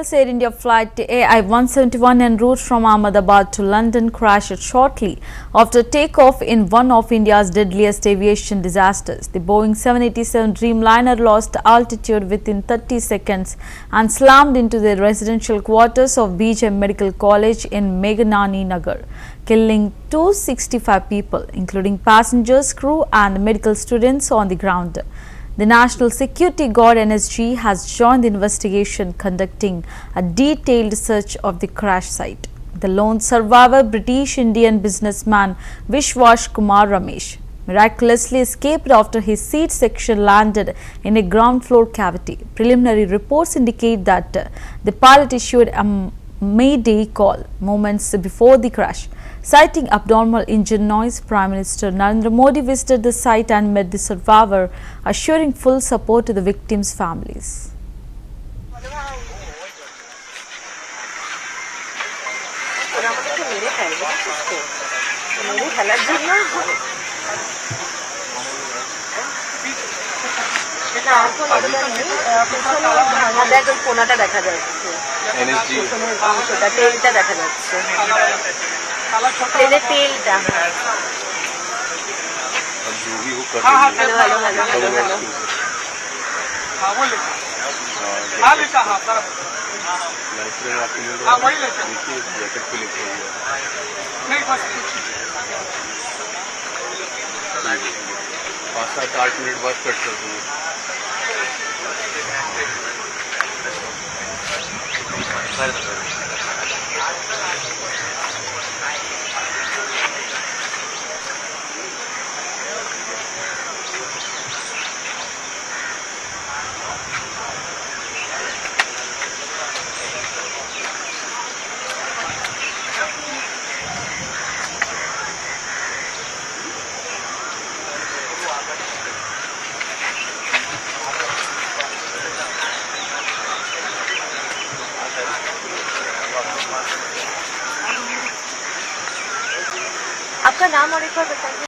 Air India flight AI-171 en route from Ahmedabad to London crashed shortly after takeoff in one of India's deadliest aviation disasters. The Boeing 787 Dreamliner lost altitude within 30 seconds and slammed into the residential quarters of BJ Medical College in Meghanani Nagar, killing 265 people, including passengers, crew and medical students on the ground. The National Security Guard (NSG) has joined the investigation, conducting a detailed search of the crash site. The lone survivor, British-Indian businessman Vishwas Kumar Ramesh, miraculously escaped after his seat section landed in a ground floor cavity. Preliminary reports indicate that the pilot issued a Mayday call moments before the crash. Citing abnormal engine noise, Prime Minister Narendra Modi visited the site and met the survivor, assuring full support to the victims' families. पाँच सात 8 minute बाद cut कर दूँगा। आपका नाम और एक बार बताइए।